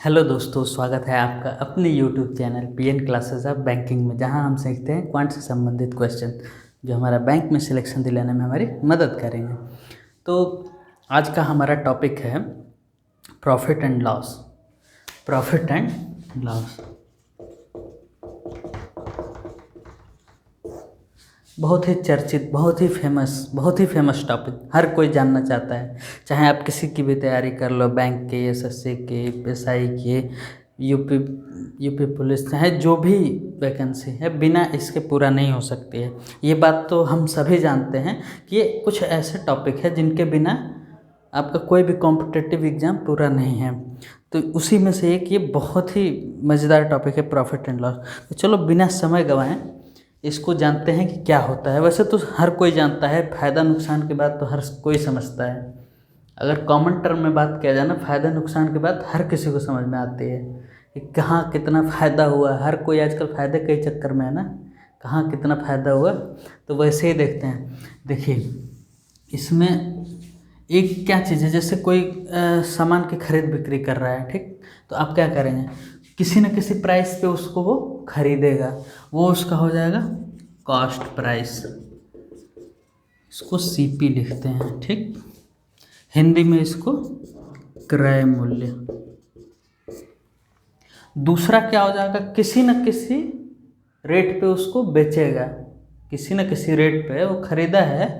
Hello दोस्तों, स्वागत है आपका अपने YouTube channel PN classes of banking में, जहां हम सीखते हैं क्वांट से संबंधित क्वेश्चन जो हमारा बैंक में सिलेक्शन दिलाने में हमारी मदद करेंगे। तो आज का हमारा टॉपिक है profit and loss. Profit and loss बहुत ही चर्चित, बहुत ही फेमस टॉपिक, हर कोई जानना चाहता है। चाहे आप किसी की भी तैयारी कर लो, बैंक के, एसएससी के, एसआई के, यूपी पुलिस, चाहे जो भी वैकेंसी है, बिना इसके पूरा नहीं हो सकती है। ये बात तो हम सभी जानते हैं कि ये कुछ ऐसे टॉपिक है जिनके बिना आपका कोई भी कॉम्पिटिटिव एग्ज़ाम पूरा नहीं है। तो उसी में से एक ये बहुत ही मज़ेदार टॉपिक है, प्रॉफिट एंड लॉस। तो चलो बिना समय गंवाएं इसको जानते हैं कि क्या होता है। वैसे तो हर कोई जानता है, फ़ायदा नुकसान की बात तो हर कोई समझता है। अगर कॉमन टर्म में बात किया जाए ना, फ़ायदा नुकसान की बात हर किसी को समझ में आती है कि कहाँ कितना फ़ायदा हुआ। हर कोई आजकल फ़ायदे के चक्कर में है ना, कहाँ कितना फ़ायदा हुआ। तो वैसे ही देखते हैं। देखिए, इसमें एक क्या चीज़ है, जैसे कोई सामान की खरीद बिक्री कर रहा है, ठीक, तो आप क्या करेंगे, किसी न किसी प्राइस पे उसको वो खरीदेगा, वो उसका हो जाएगा कॉस्ट प्राइस। इसको सीपी लिखते हैं, ठीक, हिंदी में इसको क्रय मूल्य। दूसरा क्या हो जाएगा, किसी न किसी रेट पे उसको बेचेगा, किसी न किसी रेट पे वो खरीदा है।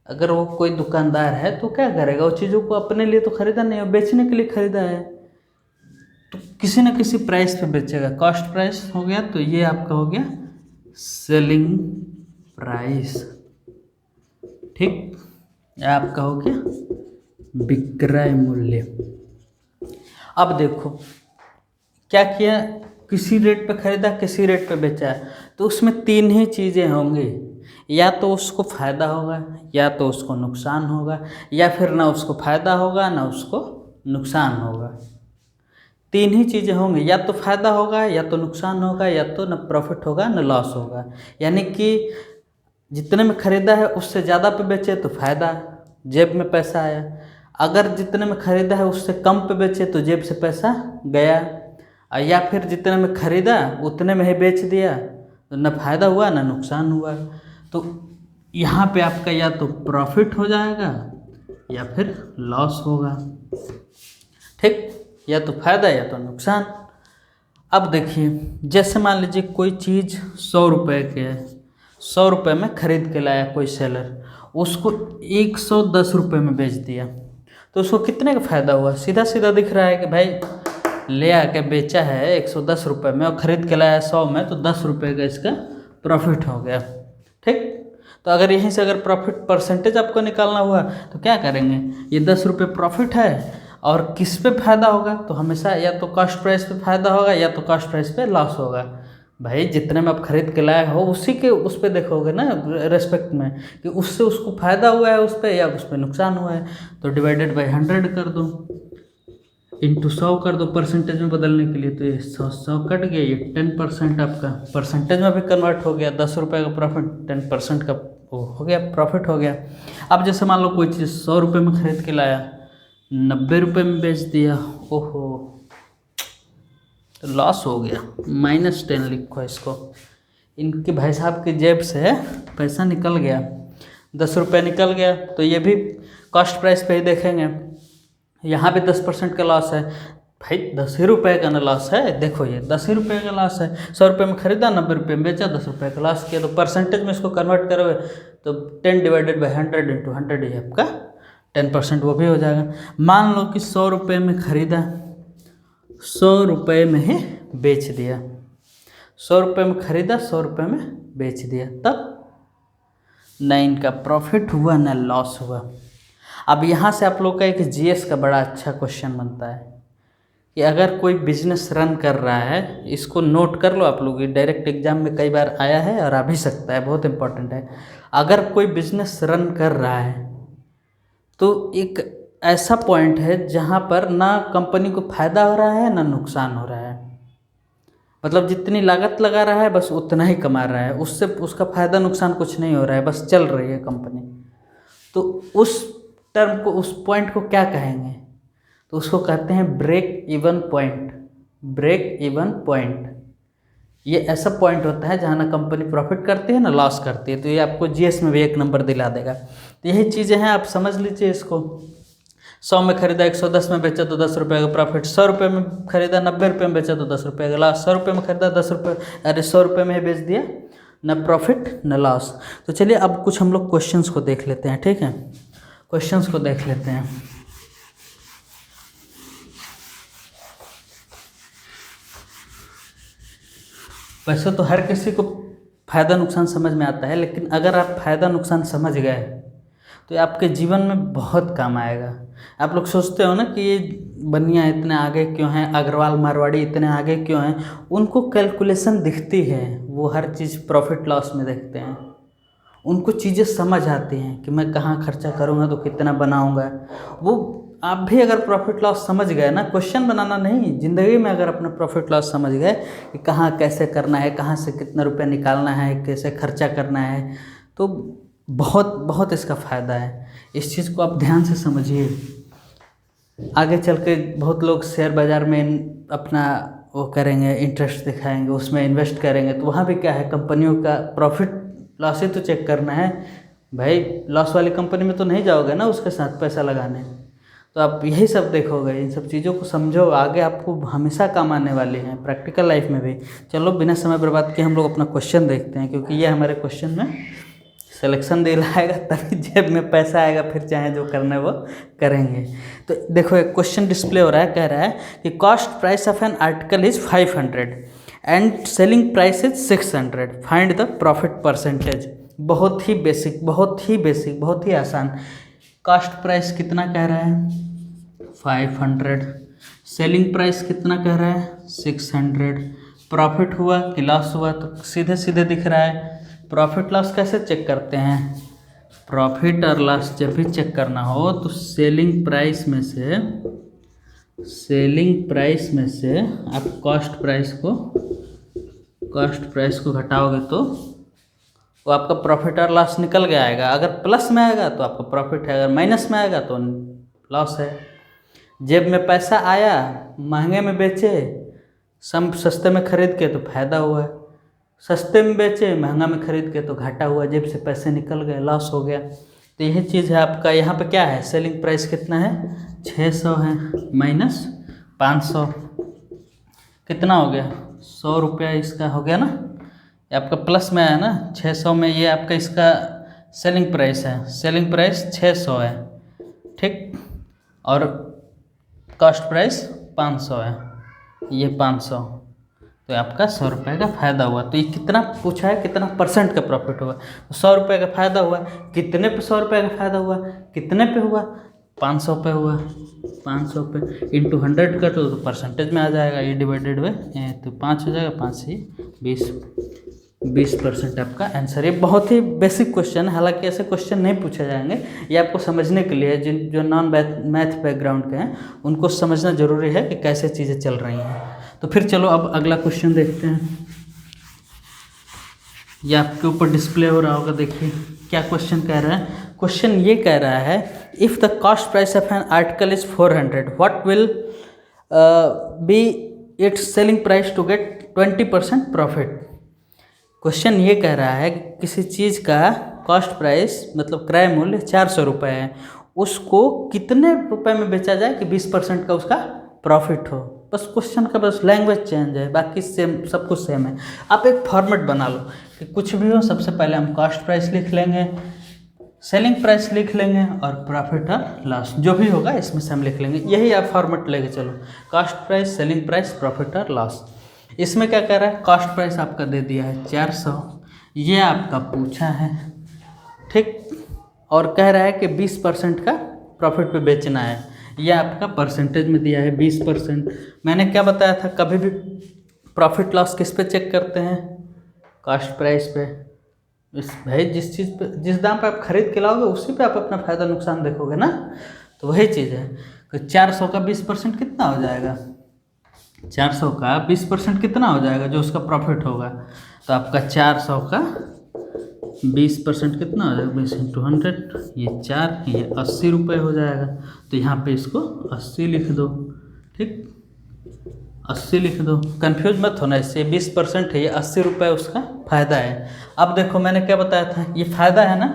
अगर वो कोई दुकानदार है तो क्या करेगा, वो चीज़ों को अपने लिए तो खरीदा नहीं, वो बेचने के लिए खरीदा है, तो किसी न किसी प्राइस पे बेचेगा। कॉस्ट प्राइस हो गया, तो ये आपका हो गया सेलिंग प्राइस, ठीक, ये आपका हो गया विक्रय मूल्य। अब देखो क्या किया, किसी रेट पे खरीदा, किसी रेट पे बेचा है, तो उसमें तीन ही चीज़ें होंगी, या तो उसको फ़ायदा होगा, या तो उसको नुकसान होगा, या फिर ना उसको फ़ायदा होगा ना उसको नुकसान होगा। तीन ही चीज़ें होंगी, या तो फ़ायदा होगा, या तो नुकसान होगा, या तो न प्रॉफिट होगा न लॉस होगा। यानी कि जितने में ख़रीदा है उससे ज़्यादा पे बेचे तो फ़ायदा, जेब में पैसा आया। अगर जितने में ख़रीदा है उससे कम पे बेचे तो जेब से पैसा गया। या फिर जितने में ख़रीदा उतने में ही बेच दिया तो न फ़ायदा हुआ न नुकसान हुआ। तो यहाँ पे आपका या तो प्रॉफिट हो जाएगा या फिर लॉस होगा, ठीक, या तो फ़ायदा या तो नुकसान। अब देखिए, जैसे मान लीजिए कोई चीज़ 100 रुपये के है, 100 रुपये में ख़रीद के लाया कोई सेलर, उसको 110 रुपये में बेच दिया, तो उसको कितने का फ़ायदा हुआ। सीधा सीधा दिख रहा है कि भाई ले आके बेचा है 110 रुपये में और ख़रीद के लाया 100 में, तो 10 रुपये का इसका प्रॉफिट हो गया, ठीक। तो अगर यहीं से अगर प्रॉफिट परसेंटेज आपको निकालना हुआ तो क्या करेंगे, ये 10 रुपये प्रॉफिट है और किस पे फ़ायदा होगा, तो हमेशा या तो कॉस्ट प्राइस पे फ़ायदा होगा या तो कॉस्ट प्राइस पे लॉस होगा। भाई जितने में आप खरीद के लाए हो उसी के उस पर देखोगे ना, रेस्पेक्ट में, कि उससे उसको फ़ायदा हुआ है उस पर या उस पर नुकसान हुआ है। तो डिवाइडेड बाई 100 कर दो, इंटू 100 कर दो परसेंटेज में बदलने के लिए, तो ये 100 कट गया, ये 10% आपका परसेंटेज में भी कन्वर्ट हो गया। 10 रुपये का प्रॉफिट 10% का वो हो गया, प्रॉफिट हो गया। अब जैसे मान लो कोई चीज़ 100 रुपये में ख़रीद के लाया, 90 रुपये में बेच दिया, ओहो, तो लॉस हो गया, -10 लिखो इसको। इनके भाई साहब की जेब से पैसा निकल गया, 10 रुपये निकल गया, तो ये भी कॉस्ट प्राइस पे ही देखेंगे, यहाँ भी 10% का लॉस है। भाई 10 ही रुपये का ना लॉस है, देखो ये 10 ही रुपये का लॉस है। 100 रुपये में ख़रीदा, 90 रुपये में बेचा, 10 रुपये का लॉस किया। तो परसेंटेज में इसको कन्वर्ट करोगे तो 10 डिवाइडेड बाई 100 इंटू 100 ये आपका 10% वो भी हो जाएगा। मान लो कि 100 रुपये में ख़रीदा, 100 रुपये में ही बेच दिया, 100 रुपये में ख़रीदा, 100 रुपये में बेच दिया, तब न इनका प्रॉफिट हुआ न लॉस हुआ। अब यहाँ से आप लोग का एक जीएस का बड़ा अच्छा क्वेश्चन बनता है कि अगर कोई बिजनेस रन कर रहा है, इसको नोट कर लो आप लोग, ये डायरेक्ट एग्जाम में कई बार आया है और आ भी सकता है, बहुत इंपॉर्टेंट है। अगर कोई बिजनेस रन कर रहा है तो एक ऐसा पॉइंट है जहाँ पर ना कंपनी को फ़ायदा हो रहा है ना नुकसान हो रहा है, मतलब जितनी लागत लगा रहा है बस उतना ही कमा रहा है, उससे उसका फ़ायदा नुकसान कुछ नहीं हो रहा है, बस चल रही है कंपनी। तो उस टर्म को, उस पॉइंट को क्या कहेंगे, तो उसको कहते हैं break even point. Break even point ये ऐसा पॉइंट होता है जहाँ ना कंपनी प्रॉफिट करती है ना लॉस करती है। तो ये आपको जीएस में भी 1 नंबर दिला देगा। तो यही चीज़ें हैं, आप समझ लीजिए इसको। 100 में खरीदा 110 में बेचा तो 10 रुपये का प्रॉफिट, 100 रुपये में खरीदा 90 रुपये में बेचा तो 10 रुपये का लॉस, 100 रुपये में खरीदा 10 रुपये, अरे 100 रुपये में ही बेच दिया, न प्रॉफिट न लॉस। तो चलिए अब कुछ हम लोग क्वेश्चंस को देख लेते हैं, ठीक है। क्वेश्चंस को देख लेते हैं। वैसे तो हर किसी को फ़ायदा नुकसान समझ में आता है, लेकिन अगर आप फ़ायदा नुकसान समझ गए तो ये आपके जीवन में बहुत काम आएगा। आप लोग सोचते हो ना कि ये बनिया इतने आगे क्यों हैं, अग्रवाल मारवाड़ी इतने आगे क्यों हैं, उनको कैलकुलेशन दिखती है, वो हर चीज़ प्रॉफिट लॉस में देखते हैं, उनको चीज़ें समझ आती हैं कि मैं कहाँ खर्चा करूँगा तो कितना बनाऊँगा। वो आप भी अगर प्रॉफिट लॉस समझ गए ना, क्वेश्चन बनाना नहीं, ज़िंदगी में अगर अपना प्रॉफिट लॉस समझ गए कि कहाँ कैसे करना है, कहाँ से कितना रुपया निकालना है, कैसे खर्चा करना है, तो बहुत बहुत इसका फ़ायदा है। इस चीज़ को आप ध्यान से समझिए। आगे चल के बहुत लोग शेयर बाज़ार में अपना वो करेंगे, इंटरेस्ट दिखाएंगे, उसमें इन्वेस्ट करेंगे, तो वहाँ भी क्या है, कंपनियों का प्रॉफिट लॉस ही तो चेक करना है भाई। लॉस वाली कंपनी में तो नहीं जाओगे ना उसके साथ पैसा लगाने। तो आप यही सब देखोगे, इन सब चीज़ों को समझो, आगे आपको हमेशा काम आने वाली हैं, प्रैक्टिकल लाइफ में भी। चलो बिना समय बर्बाद किए हम लोग अपना क्वेश्चन देखते हैं, क्योंकि ये हमारे क्वेश्चन में सिलेक्शन दिलाएगा तभी जेब में पैसा आएगा, फिर चाहे जो करना है वो करेंगे। तो देखो एक क्वेश्चन डिस्प्ले हो रहा है, कह रहा है कि cost price of an article is 500 and selling price is 600, find the profit percentage. बहुत ही बेसिक, बहुत ही बेसिक, बहुत ही आसान। कॉस्ट प्राइस कितना कह रहा है 500, सेलिंग प्राइस कितना कह रहा है 600, प्रॉफिट हुआ कि लॉस हुआ, तो सीधे सीधे दिख रहा है। प्रॉफिट लॉस कैसे चेक करते हैं, प्रॉफिट और लॉस जब भी चेक करना हो तो सेलिंग प्राइस में से आप कॉस्ट प्राइस को घटाओगे तो वो आपका प्रॉफिट और लॉस निकल के आएगा। अगर प्लस में आएगा तो आपका प्रॉफिट है, अगर माइनस में आएगा तो लॉस है। जेब में पैसा आया, महंगे में बेचे, सस्ते में खरीद के तो फायदा हुआ, सस्ते में बेचे महंगा में खरीद के तो घाटा हुआ, जेब से पैसे निकल गए, लॉस हो गया। तो यही चीज़ है आपका। यहाँ पे क्या है, सेलिंग प्राइस कितना है 600 है, माइनस 500 कितना हो गया 100 रुपया इसका हो गया ना, ये आपका प्लस में आया ना 600 में, ये आपका इसका सेलिंग प्राइस है, सेलिंग प्राइस 600 है, ठीक, और कॉस्ट प्राइस 500 है, ये 500, तो आपका 100 रुपये का फ़ायदा हुआ। तो ये कितना पूछा है, कितना परसेंट का प्रॉफिट हुआ, तो 100 रुपये का फ़ायदा हुआ। कितने पे 100 रुपये का फ़ायदा हुआ, कितने पे हुआ 500 पे हुआ, 500 पे इंटू 100 कर तो परसेंटेज में आ जाएगा, ये डिवाइडेड बाय तो 5 हो जाएगा, 5 से 20% आपका आंसर। ये बहुत ही बेसिक क्वेश्चन है, हालांकि ऐसे क्वेश्चन नहीं पूछे जाएंगे, ये आपको समझने के लिए जो नॉन मैथ बैकग्राउंड के हैं उनको समझना ज़रूरी है कि कैसे चीज़ें चल रही हैं। तो फिर चलो अब अगला क्वेश्चन देखते हैं। ये आपके ऊपर डिस्प्ले हो रहा होगा, देखिए क्या क्वेश्चन कह रहा है। क्वेश्चन ये कह रहा है, if the cost price of an article is 400, what will be its selling price to get 20% profit. Question ये कह रहा है कि किसी चीज़ का कॉस्ट प्राइस मतलब क्रय मूल्य 400 रुपये है, उसको कितने रुपए में बेचा जाए कि 20% का उसका प्रॉफिट हो। बस क्वेश्चन का बस लैंग्वेज चेंज है, बाकी सेम, सब कुछ सेम है। आप एक फॉर्मेट बना लो कि कुछ भी हो, सबसे पहले हम कॉस्ट प्राइस लिख लेंगे, सेलिंग प्राइस लिख लेंगे और प्रॉफिट और लॉस जो भी होगा इसमें से हम लिख लेंगे। यही आप फॉर्मेट लेके चलो, cost price, selling price, profit और लॉस। इसमें क्या कह रहा है, कॉस्ट प्राइस आपका दे दिया है 400, ये आपका पूछा है, ठीक, और कह रहा है कि 20% का प्रॉफिट पे बेचना है, ये आपका परसेंटेज में दिया है 20%। मैंने क्या बताया था, कभी भी प्रॉफिट लॉस किस पे चेक करते हैं, कॉस्ट प्राइस पे। भाई जिस चीज़ पे, जिस दाम पे आप खरीद के लाओगे उसी पे आप अपना फ़ायदा नुकसान देखोगे ना, तो वही चीज़ है। तो 400 का 20% कितना हो जाएगा, 400 का 20% कितना हो जाएगा जो उसका प्रॉफिट होगा, तो आपका 400 का 20% कितना हो जाएगा, 20/100, ये 4, ये 80 रुपये हो जाएगा। तो यहाँ पे इसको 80 लिख दो, ठीक, 80 लिख दो, कंफ्यूज मत होना इससे। 20% है, ये 80 रुपये उसका फ़ायदा है। अब देखो मैंने क्या बताया था, ये फ़ायदा है ना,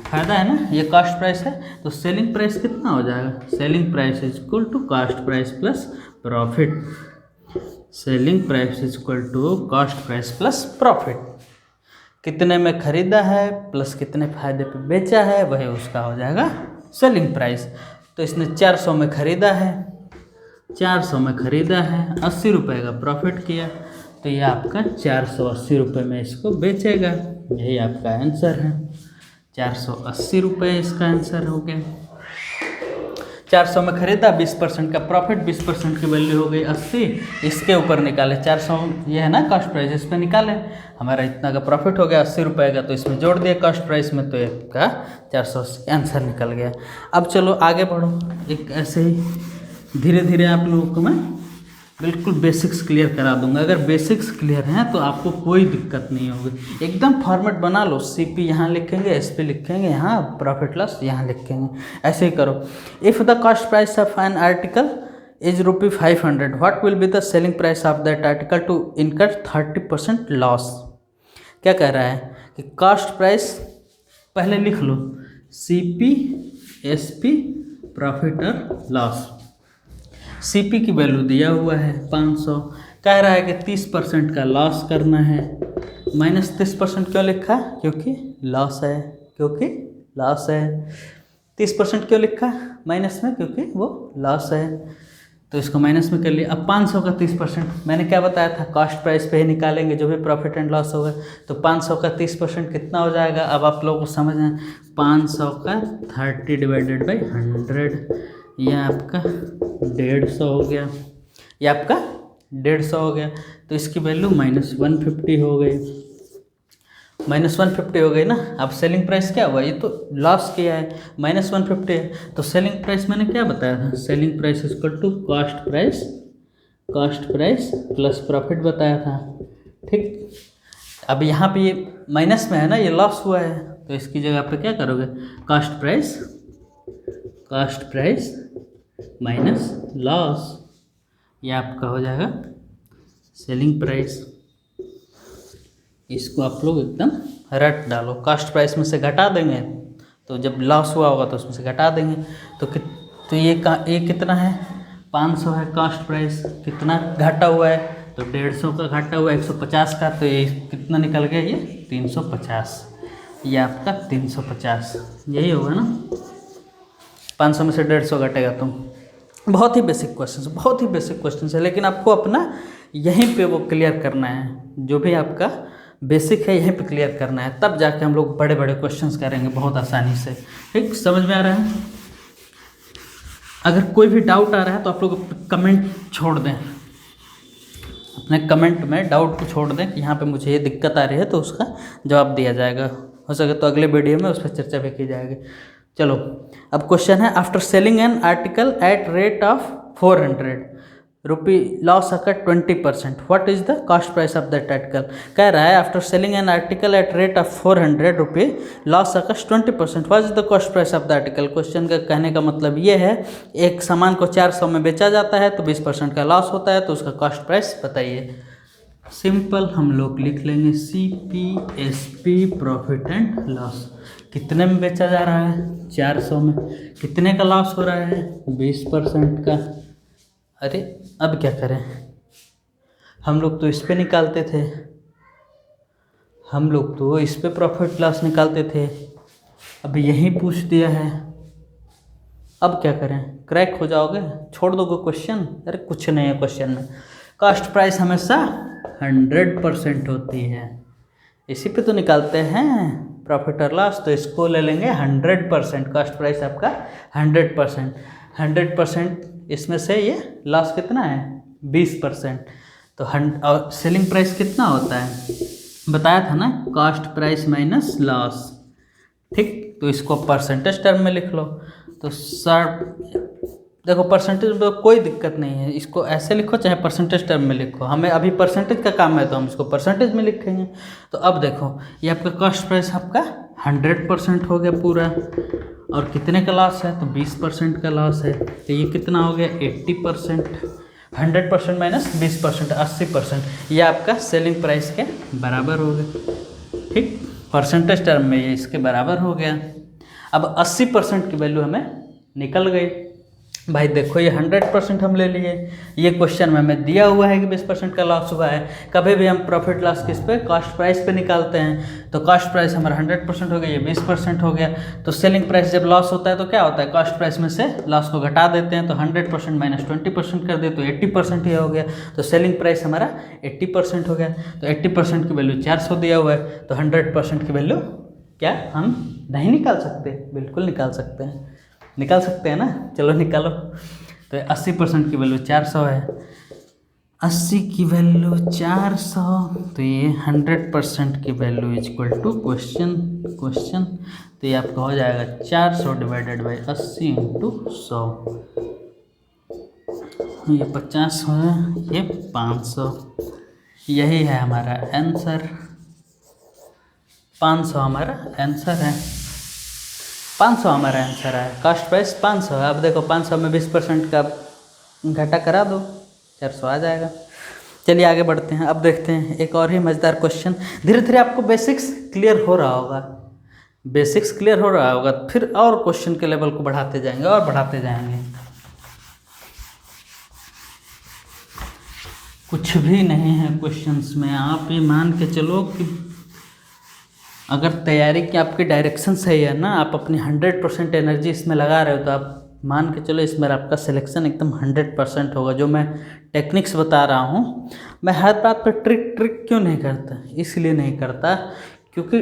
फ़ायदा है ना, ये कॉस्ट प्राइस है। तो सेलिंग प्राइस कितना हो जाएगा, selling price is equal to cost price plus profit. Selling price is equal to cost price plus profit. कितने में खरीदा है प्लस कितने फ़ायदे पे बेचा है, वही उसका हो जाएगा सेलिंग प्राइस। तो इसने 400 में ख़रीदा है, 400 में ख़रीदा है, 80 रुपये का प्रॉफिट किया, तो ये आपका 480 रुपये में इसको बेचेगा। यही आपका आंसर है, 480 रुपये इसका आंसर हो गया। 400 में खरीदा, 20% का प्रॉफिट, 20% की वैल्यू हो गई 80। इसके ऊपर निकाले 400, ये है ना कॉस्ट प्राइस, इस पर निकाले, हमारा इतना का प्रॉफिट हो गया 80 रुपये का, तो इसमें जोड़ दिया कॉस्ट प्राइस में, तो इसका 480 आंसर निकल गया। अब चलो आगे बढ़ो, एक ऐसे ही धीरे धीरे आप लोगों को मैं बिल्कुल बेसिक्स क्लियर करा दूंगा। अगर बेसिक्स क्लियर हैं तो आपको कोई दिक्कत नहीं होगी। एकदम फॉर्मेट बना लो, सीपी यहाँ लिखेंगे, एसपी लिखेंगे, यहाँ प्रॉफिट लॉस यहाँ लिखेंगे, ऐसे ही करो। If the cost price of an article is ₹500, what will be the selling price of that article to incur 30% loss. क्या कह रहा है कि कॉस्ट प्राइस पहले लिख लो, सीपी, एसपी, प्रॉफिट और लॉस। सीपी की वैल्यू दिया हुआ है 500, कह रहा है कि 30% का लॉस करना है। -30% क्यों लिखा, क्योंकि लॉस है, क्योंकि लॉस है। 30% क्यों लिखा माइनस में, क्योंकि वो लॉस है, तो इसको माइनस में कर लिया। अब 500 का 30%, मैंने क्या बताया था, कॉस्ट प्राइस पे ही निकालेंगे जो भी प्रॉफिट एंड लॉस होगा। तो 500 का 30% कितना हो जाएगा, अब आप लोगों को समझ आए। 500 का 30/100, यह आपका 150 हो गया, ये आपका 150 हो गया। तो इसकी वैल्यू -150 हो गई, -150 हो गई ना। अब सेलिंग प्राइस क्या हुआ, ये तो लॉस किया है, -150 है। तो सेलिंग प्राइस मैंने क्या बताया था, selling price is equal to cost price plus profit बताया था, ठीक। अब यहाँ पे ये माइनस में है ना, ये लॉस हुआ है, तो इसकी जगह पे क्या करोगे, कॉस्ट प्राइस माइनस लॉस, ये आपका हो जाएगा सेलिंग प्राइस। इसको आप लोग एकदम रट डालो, कॉस्ट प्राइस में से घटा देंगे, तो जब लॉस हुआ होगा तो उसमें से घटा देंगे। तो ये कितना है, 500 है कॉस्ट प्राइस, कितना घाटा हुआ है, तो 150 का घाटा हुआ है 150 का, तो ये कितना निकल गया, ये 350, ये आपका 350, यही होगा ना। 500 में से 150 घटेगा, तो बहुत ही बेसिक क्वेश्चन है, लेकिन आपको अपना यहीं पे वो क्लियर करना है, जो भी आपका बेसिक है यहीं पे क्लियर करना है, तब जाके हम लोग बड़े बड़े क्वेश्चंस करेंगे बहुत आसानी से। ठीक, समझ में आ रहा है। अगर कोई भी डाउट आ रहा है तो आप लोग कमेंट छोड़ दें, अपने कमेंट में डाउट को छोड़ दें कि यहाँ पे मुझे ये दिक्कत आ रही है, तो उसका जवाब दिया जाएगा। हो सके तो अगले वीडियो में उस पर चर्चा भी की जाएगी। चलो, अब क्वेश्चन है, after selling an article at rate of 400 rupee loss occur 20%, what is the cost price of that article. कह रहा है after selling an article at rate of 400 rupee loss occur 20%, what is the cost price of the article. Question का कहने का मतलब ये है, एक सामान को 400 में बेचा जाता है तो 20% का लॉस होता है, तो उसका कॉस्ट प्राइस बताइए। सिंपल हम लोग लिख लेंगे CPSP प्रॉफिट एंड लॉस। कितने में बेचा जा रहा है, 400 में, कितने का लॉस हो रहा है, 20% का। अरे अब क्या करें, हम लोग तो इस पे निकालते थे, हम लोग तो इस पे प्रॉफिट लॉस निकालते थे, अब यही पूछ दिया है, अब क्या करें, क्रैक हो जाओगे, छोड़ दोगे क्वेश्चन। अरे कुछ नहीं है क्वेश्चन में, कॉस्ट प्राइस हमेशा 100% होती है, इसी पे तो निकालते हैं प्रॉफिट और लॉस, तो इसको ले लेंगे 100%। कॉस्ट प्राइस आपका 100%, इसमें से ये लॉस कितना है 20%, तो और सेलिंग प्राइस कितना होता है बताया था ना, कॉस्ट प्राइस माइनस लॉस। ठीक, तो इसको परसेंटेज टर्म में लिख लो, तो सर देखो परसेंटेज में कोई दिक्कत नहीं है, इसको ऐसे लिखो चाहे परसेंटेज टर्म में लिखो, हमें अभी परसेंटेज का काम है तो हम इसको परसेंटेज में लिखेंगे। तो अब देखो ये आपका कॉस्ट प्राइस आपका 100% हो गया पूरा, और कितने का लॉस है तो 20% का लॉस है, तो ये कितना हो गया 80%। 100% माइनस 20% 80%, ये आपका सेलिंग प्राइस के बराबर हो गया। ठीक, परसेंटेज टर्म में ये इसके बराबर हो गया। अब 80% की वैल्यू हमें निकल गई। भाई देखो ये 100% हम ले लिए, ये क्वेश्चन में हमें दिया हुआ है कि 20% का लॉस हुआ है। कभी भी हम प्रॉफिट लॉस किस पे, कॉस्ट प्राइस पे निकालते हैं। तो कॉस्ट प्राइस हमारा 100% हो गया, ये 20% हो गया। तो सेलिंग प्राइस जब लॉस होता है तो क्या होता है, कॉस्ट प्राइस में से लॉस को घटा देते हैं, तो 100% माइनस 20% कर दे तो 80% ही हो गया। तो सेलिंग प्राइस हमारा 80% हो गया। तो 80% की वैल्यू 400 दिया हुआ है, तो 100% की वैल्यू क्या हम नहीं निकाल सकते? बिल्कुल निकाल सकते हैं, निकाल सकते हैं ना। चलो निकालो। तो 80% की वैल्यू 400 है, 80 की वैल्यू 400, तो ये 100% की value is equal to question. तो ये आपका हो जाएगा 400 डिवाइडेड बाई 80 इंटू 100, ये 50 है, ये 500। यही है हमारा आंसर, 500 हमारा आंसर है। 500 हमारा आंसर है, कॉस्ट प्राइस 500 है। अब देखो 500 में 20% का घटा करा दो, 400 आ जाएगा। चलिए आगे बढ़ते हैं। अब देखते हैं एक और ही मज़ेदार क्वेश्चन। धीरे धीरे आपको बेसिक्स क्लियर हो रहा होगा, बेसिक्स क्लियर हो रहा होगा, फिर और क्वेश्चन के लेवल को बढ़ाते जाएंगे और बढ़ाते जाएंगे। कुछ भी नहीं है क्वेश्चंस में, आप ये मान के चलो कि अगर तैयारी की आपकी डायरेक्शन सही है ना, आप अपनी 100% एनर्जी इसमें लगा रहे हो, तो आप मान के चलो इसमें आपका सिलेक्शन एकदम 100% होगा। जो मैं टेक्निक्स बता रहा हूँ, मैं हर बात पर ट्रिक क्यों नहीं करता, इसलिए नहीं करता क्योंकि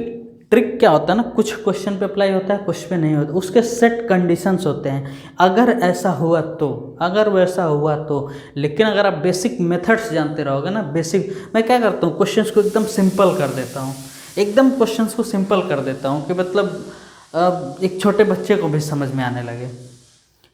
ट्रिक क्या होता है ना, कुछ क्वेश्चन पे अप्लाई होता है, कुछ पे नहीं होता, उसके सेट कंडीशंस होते हैं। अगर ऐसा हुआ तो, अगर वैसा हुआ तो। लेकिन अगर आप बेसिक मेथड्स जानते रहोगे ना, बेसिक, मैं क्या करता हूँ क्वेश्चंस को एकदम सिंपल कर देता हूँ, एकदम क्वेश्चंस को सिंपल कर देता हूँ कि मतलब एक छोटे बच्चे को भी समझ में आने लगे।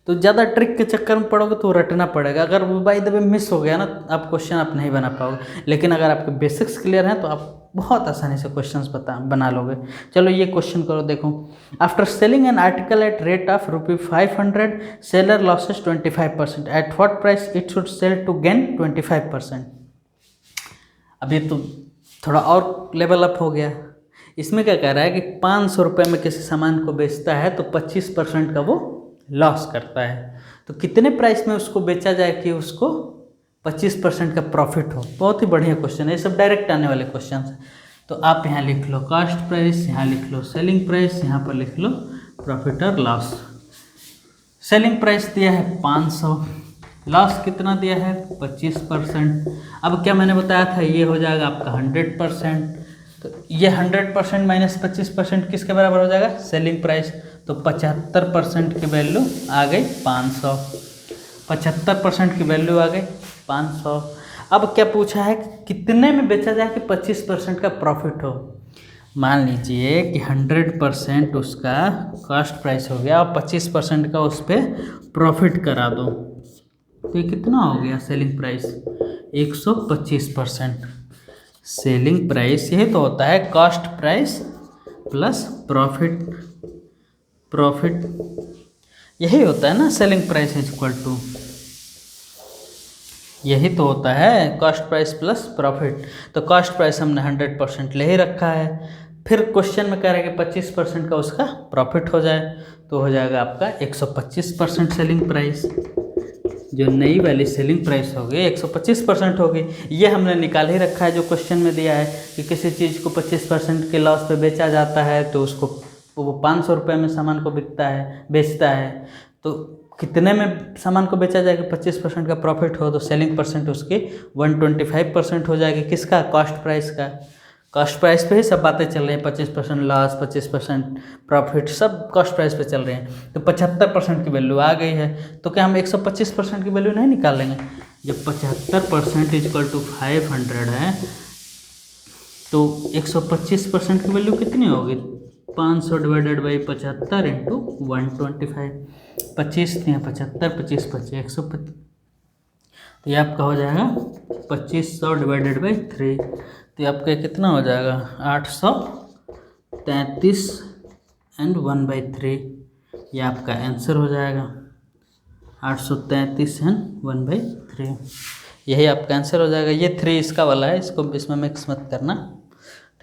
तो ज़्यादा ट्रिक के चक्कर में पड़ोगे तो रटना पड़ेगा, अगर वो बाय द वे मिस हो गया ना, आप क्वेश्चन आप नहीं बना पाओगे। लेकिन अगर आपके बेसिक्स क्लियर हैं तो आप बहुत आसानी से क्वेश्चंस बना लोगे। चलो ये क्वेश्चन करो, देखो। After selling an article at rate of ₹500, seller losses 25%, at what price it should sell to gain 25%। अब ये तो थोड़ा और लेवल अप हो गया। इसमें क्या कह रहा है कि 500 रुपये में किसी सामान को बेचता है तो 25% का वो लॉस करता है। तो कितने प्राइस में उसको बेचा जाए कि उसको 25% का प्रॉफिट हो। बहुत ही बढ़िया क्वेश्चन है, ये सब डायरेक्ट आने वाले क्वेश्चन हैं। तो आप यहाँ लिख लो कॉस्ट प्राइस, यहाँ लिख लो सेलिंग प्राइस, यहाँ पर लिख लो प्रॉफिट और लॉस। सेलिंग प्राइस दिया है 500, लॉस कितना दिया है 25%। अब क्या मैंने बताया था, ये हो जाएगा आपका 100%। तो ये 100% माइनस 25% किसके बराबर हो जाएगा, सेलिंग प्राइस। तो 75% की वैल्यू आ गई 500, 75% की वैल्यू आ गई 500। अब क्या पूछा है कि कितने में बेचा जाए कि 25% का प्रॉफिट हो। मान लीजिए कि 100% उसका कॉस्ट प्राइस हो गया और 25% का उस पर प्रॉफिट करा दो, तो ये कितना हो गया सेलिंग प्राइस 125%। सेलिंग प्राइस यही तो होता है, कॉस्ट प्राइस प्लस प्रॉफिट यही होता है ना, selling price is equal to, यही तो होता है कॉस्ट प्राइस प्लस प्रॉफिट। तो कॉस्ट प्राइस हमने 100% ले ही रखा है। फिर क्वेश्चन में कह रहे हैं कि 25% का उसका प्रॉफिट हो जाए, तो हो जाएगा आपका 125% सेलिंग प्राइस। जो नई वाली सेलिंग प्राइस होगी 125% होगी। ये हमने निकाल ही रखा है, जो क्वेश्चन में दिया है कि किसी चीज़ को 25% के लॉस पे बेचा जाता है तो उसको वो 500 रुपये में सामान को बेचता है। तो कितने में सामान को बेचा जाएगा 25% का प्रॉफिट हो, तो सेलिंग परसेंट उसकी 125% हो जाएगी। किसका, कॉस्ट प्राइस का। कॉस्ट प्राइस पे ही सब बातें चल रही हैं, 25% लॉस, 25% प्रॉफिट, सब कॉस्ट प्राइस पे चल रहे हैं। तो 75% की वैल्यू आ गई है, तो क्या हम 125% की वैल्यू नहीं निकाल लेंगे। जब 75% इज इक्वल टू 500 है तो 125% की वैल्यू कितनी होगी, 500 डिवाइडेड बाई 75 इंटू 125, 25 दिया 75, 25 25 125, तो ये आपका हो जाएगा 2500 डिवाइडेड बाई 3, तो ये आपका कितना हो जाएगा 833 एंड 1/3, ये आपका आंसर हो जाएगा 833 एंड 1/3, यही आपका आंसर हो जाएगा। ये 3 इसका वाला है, इसको इसमें मिक्स मत करना,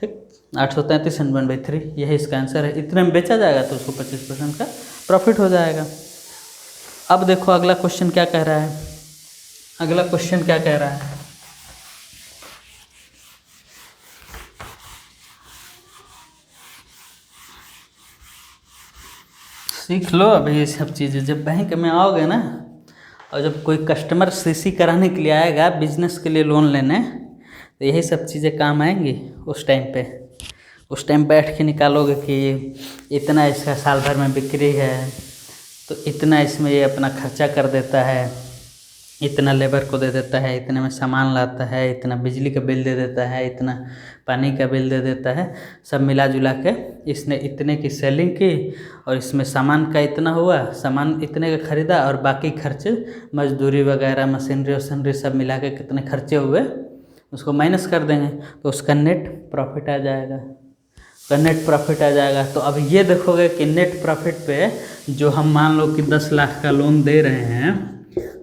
ठीक। 833 एंड 1/3 यही इसका आंसर है। इतने में बेचा जाएगा तो उसको 25% का प्रॉफिट हो जाएगा। अब देखो अगला क्वेश्चन क्या कह रहा है, अगला क्वेश्चन क्या कह रहा है, सीख लो अभी ये सब चीज़ें। जब बैंक में आओगे ना और जब कोई कस्टमर सीसी कराने के लिए आएगा, बिजनेस के लिए लोन लेने, तो यही सब चीज़ें काम आएंगी उस टाइम पे। उस टाइम बैठ के निकालोगे कि इतना इसका साल भर में बिक्री है, तो इतना इसमें ये अपना खर्चा कर देता है, इतना लेबर को दे देता है, इतने में सामान लाता है, इतना बिजली का बिल दे देता है, इतना पानी का बिल दे देता है, सब मिला जुला के इसने इतने की सेलिंग की और इसमें सामान का इतना हुआ, सामान इतने का ख़रीदा और बाकी खर्चे मजदूरी वगैरह मशीनरी वशीनरी सब मिला के कितने खर्चे हुए उसको माइनस कर देंगे, तो उसका नेट प्रॉफिट आ जाएगा, उसका नेट प्रॉफिट आ जाएगा। तो अब ये देखोगे कि नेट प्रॉफिट पे जो हम मान लो कि 10 लाख का लोन दे रहे हैं,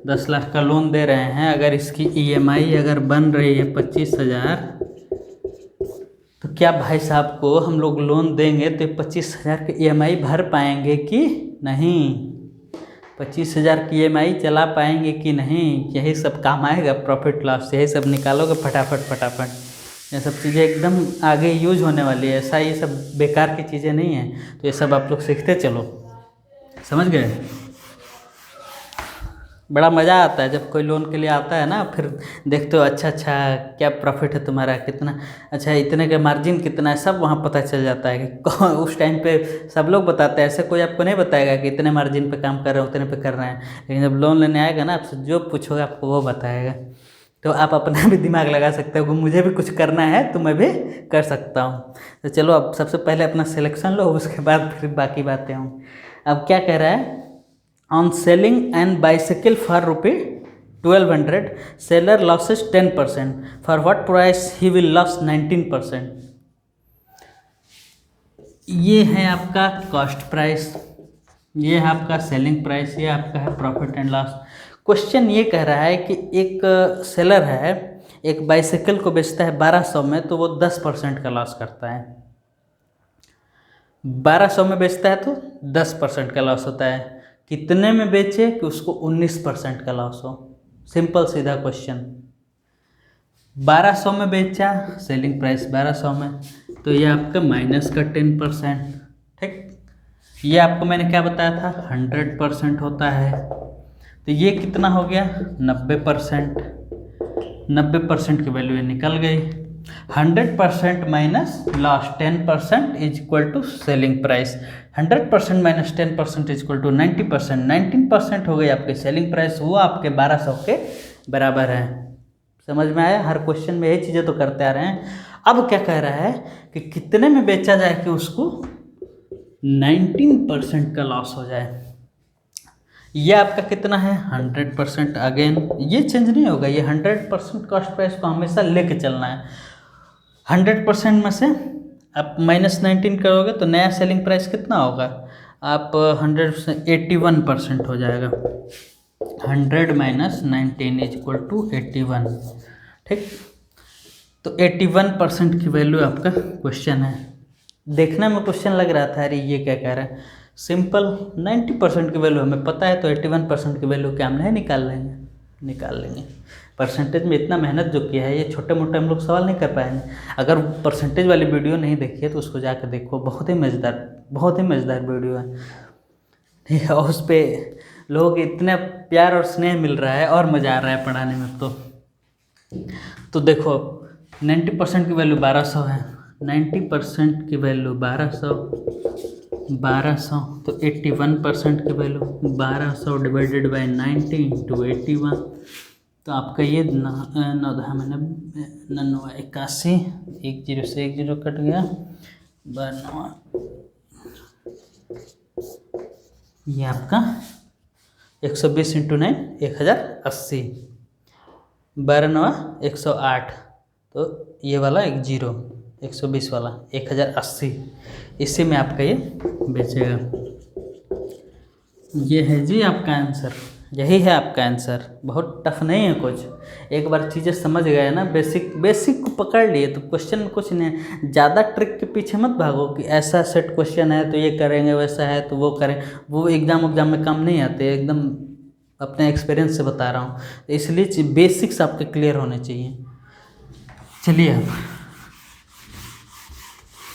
10 लाख का लोन दे रहे हैं, अगर इसकी EMI अगर बन रही है 25,000, तो क्या भाई साहब को हम लोग लोन देंगे तो 25,000 की EMI भर पाएंगे कि नहीं, 25,000 की EMI चला पाएंगे कि नहीं, यही सब काम आएगा प्रॉफिट लॉस, यही सब निकालोगे फटाफट। ये सब चीज़ें एकदम आगे यूज होने वाली है, ऐसा ये सब बेकार की चीज़ें नहीं हैं, तो ये सब आप लोग सीखते चलो, समझ गए। बड़ा मज़ा आता है जब कोई लोन के लिए आता है ना, फिर देखते हो अच्छा क्या प्रॉफिट है तुम्हारा, कितना अच्छा, इतने का मार्जिन कितना है, सब वहाँ पता चल जाता है कि उस टाइम पे सब लोग बताते हैं, ऐसे कोई आपको नहीं बताएगा कि इतने मार्जिन पे काम कर रहे हैं उतने पे कर रहे हैं, लेकिन जब लोन लेने आएगा ना आपसे जो पूछोगे आपको वो बताएगा, तो आप अपना भी दिमाग लगा सकते हो कि मुझे भी कुछ करना है तो मैं भी कर सकता हूँ। तो चलो अब सबसे पहले अपना सिलेक्शन लो, उसके बाद फिर बाकी बातें हों। अब क्या कह रहा है, on selling and bicycle for ₹1200 seller losses 10%, for what price he will lose 19%। ये है आपका कॉस्ट प्राइस, ये है आपका सेलिंग प्राइस, ये आपका है प्रॉफिट एंड लॉस। क्वेश्चन ये कह रहा है कि एक सेलर है, एक बाइसाइकिल को बेचता है 1200 में, तो वो 10% का लॉस करता है। 1200 में बेचता है तो 10% का लॉस होता है, कितने में बेचे कि उसको 19% का लॉस हो। सिंपल सीधा क्वेश्चन। 1200 में बेचा, सेलिंग प्राइस 1200 में, तो ये आपका माइनस का 10%, ठीक। ये आपको मैंने क्या बताया था 100% होता है, तो ये कितना हो गया 90%। 90% की वैल्यू निकल गई। 100% minus loss 10% is equal to selling price. 100% minus 10% is equal to 90%। 19% हो गई आपकी सेलिंग प्राइस, वो आपके 1200 के बराबर है। समझ में आया? हर क्वेश्चन में यही चीज़ें तो करते आ रहे हैं। अब क्या कह रहा है कि कितने में बेचा जाए कि उसको 19% का लॉस हो जाए। ये आपका कितना है 100%। अगेन ये चेंज नहीं होगा, ये 100% कॉस्ट प्राइस को हमेशा लेके चलना है। 100% में से आप -19 करोगे तो नया सेलिंग प्राइस कितना होगा, आप 100 से 81% हो जाएगा। 100 माइनस 19 इज इक्वल टू 81, ठीक। तो 81% की वैल्यू आपका क्वेश्चन है। देखने में क्वेश्चन लग रहा था अरे ये क्या कह रहा है, सिंपल 90% की वैल्यू हमें पता है, तो 81% की वैल्यू क्या हम नहीं निकाल लेंगे। परसेंटेज में इतना मेहनत जो किया है, ये छोटे मोटे हम लोग सवाल नहीं कर पाएंगे। अगर परसेंटेज वाली वीडियो नहीं देखी है तो उसको जाकर देखो, बहुत ही मज़ेदार वीडियो है, ठीक है। और उस पर लोगों के इतने प्यार और स्नेह मिल रहा है और मज़ा आ रहा है पढ़ाने में। तो देखो 90% की वैल्यू 1200 है, 90% की वैल्यू 1200, तो 81% की वैल्यू 1200 डिवाइडेड बाई 90 इंटू 81, तो आपका ये 9 81, 10 से 1 0 कट गया, 92 ये आपका 120 इंटू 9 1080, 12×9 108, तो ये वाला एक जीरो, 120 वाला 1080, इसी में आपका ये बेचेगा। ये है जी आपका आंसर, यही है आपका आंसर। बहुत टफ नहीं है कुछ, एक बार चीज़ें समझ गए ना, बेसिक को पकड़ लिए तो क्वेश्चन में कुछ नहीं। ज़्यादा ट्रिक के पीछे मत भागो कि ऐसा सेट क्वेश्चन है तो ये करेंगे, वैसा है तो वो करें, वो एग्ज़ाम में काम नहीं आते। एकदम अपने एक्सपीरियंस से बता रहा हूँ, इसलिए बेसिक्स आपके क्लियर होने चाहिए। चलिए अब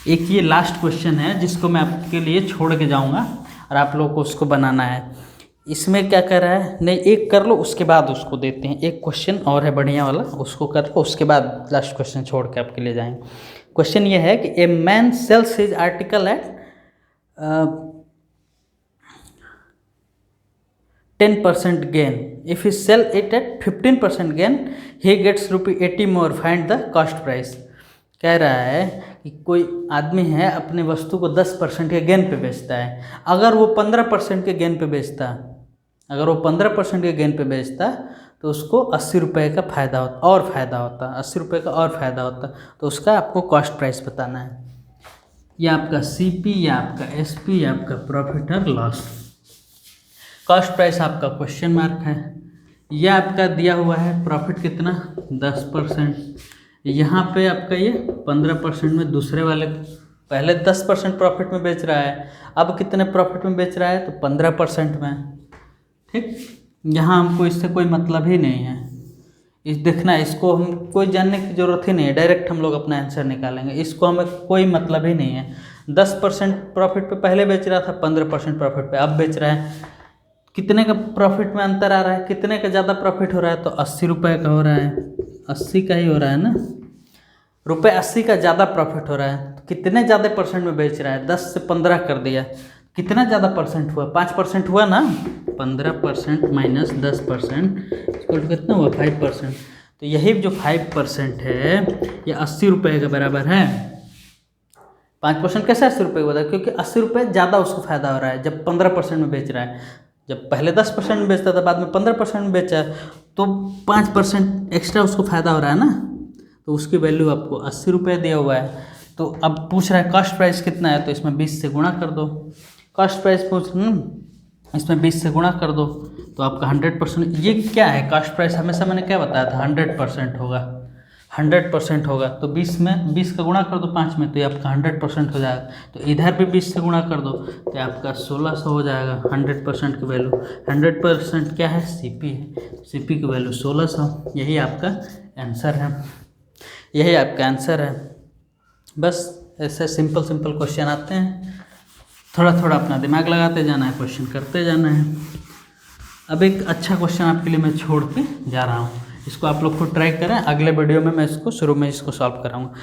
एक ये लास्ट क्वेश्चन है जिसको मैं आपके लिए छोड़ के जाऊँगा और आप लोगों को उसको बनाना है। इसमें क्या कर रहा है, नहीं एक कर लो उसके बाद उसको देते हैं। एक क्वेश्चन और है बढ़िया वाला, उसको कर लो, उसके बाद लास्ट क्वेश्चन छोड़ के आपके लिए जाएंगे। क्वेश्चन ये है कि a man sells his article at 10% gain, if he sell it at 15% gain he gets ₹80 more, find the cost price. कह रहा है कि कोई आदमी है अपने वस्तु को 10% के गेन पे बेचता है, अगर वो 15% के गेन पे बेचता, अगर वो 15% के गेन पे बेचता तो उसको 80 रुपये का फ़ायदा होता, और फ़ायदा होता 80 रुपये का और फ़ायदा होता। तो उसका आपको कॉस्ट प्राइस बताना है। ये आपका CP, या आपका SP, या आपका प्रॉफिट और लॉस। कॉस्ट प्राइस आपका क्वेश्चन मार्क है। यह आपका दिया हुआ है प्रॉफिट कितना 10%, यहाँ पे आपका ये 15% में, दूसरे वाले पहले 10% प्रॉफिट में बेच रहा है, अब कितने प्रॉफिट में बेच रहा है तो 15% में। ठीक, यहाँ हमको इससे कोई मतलब ही नहीं है। इस देखना, इसको हम कोई जानने की ज़रूरत ही नहीं है, डायरेक्ट हम लोग अपना आंसर निकालेंगे। इसको हमें कोई मतलब ही नहीं है। 10% प्रॉफिट पे पहले बेच रहा था, 15% प्रॉफिट पे अब बेच रहा है। कितने का प्रॉफिट में अंतर आ रहा है, कितने का ज़्यादा प्रॉफिट हो रहा है तो 80 रुपये का हो रहा है, 80 का ही हो रहा है ना, ₹80 का ज़्यादा प्रॉफिट हो रहा है। तो कितने ज़्यादा परसेंट में बेच रहा है, 10 से 15 कर दिया, कितना ज़्यादा परसेंट हुआ, 5% हुआ ना। 15% माइनस 10% इसको कितना हुआ 5%। तो यही जो 5% है ये 80 रुपये के बराबर है। 5% कैसे 80 रुपये हुआ था, क्योंकि 80 रुपये ज़्यादा उसको फ़ायदा हो रहा है जब 15% में बेच रहा है। जब पहले 10% में बेचता था, बाद में 15% में बेचा, तो 5% एक्स्ट्रा उसको फ़ायदा हो रहा है ना, तो उसकी वैल्यू आपको 80 रुपये दिया हुआ है। तो अब पूछ रहा है कॉस्ट प्राइस कितना है, तो इसमें 20 से गुणा कर दो। कॉस्ट प्राइस इसमें 20 से गुणा कर दो तो आपका 100%। ये क्या है, कॉस्ट प्राइस हमेशा मैंने क्या बताया था 100% होगा, 100% होगा। तो 20 में 20 का गुणा कर दो 5 में, तो ये आपका 100% हो जाएगा। तो इधर भी 20 से गुणा कर दो तो आपका 1600 हो जाएगा। 100% की वैल्यू, 100% क्या है CP है, CP की वैल्यू 1600। यही आपका आंसर है, यही आपका आंसर है। बस ऐसे सिंपल क्वेश्चन आते हैं, थोड़ा थोड़ा अपना दिमाग लगाते जाना है, क्वेश्चन करते जाना है। अब एक अच्छा क्वेश्चन आपके लिए मैं छोड़ के जा रहा हूँ, इसको आप लोग को ट्राई करें। अगले वीडियो में मैं इसको शुरू में इसको सॉल्व कराऊंगा।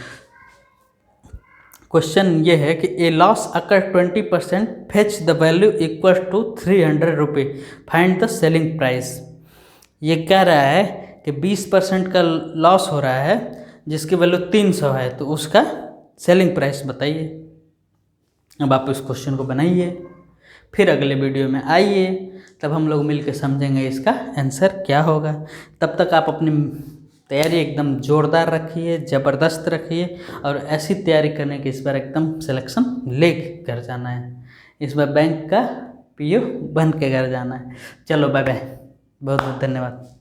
क्वेश्चन ये है कि A loss occur 20%, fetch the value equal to 300 रुपये, फाइंड द सेलिंग प्राइस। ये कह रहा है कि 20% का लॉस हो रहा है जिसकी वैल्यू 300 है, तो उसका सेलिंग प्राइस बताइए। अब आप इस क्वेश्चन को बनाइए, फिर अगले वीडियो में आइए, तब हम लोग मिलकर समझेंगे इसका आंसर क्या होगा। तब तक आप अपनी तैयारी एकदम ज़ोरदार रखिए, ज़बरदस्त रखिए, और ऐसी तैयारी करने की इस बार एकदम सिलेक्शन ले कर जाना है। इस बार बैंक का PO बन के घर जाना है। चलो बाय बाय, बहुत बहुत धन्यवाद।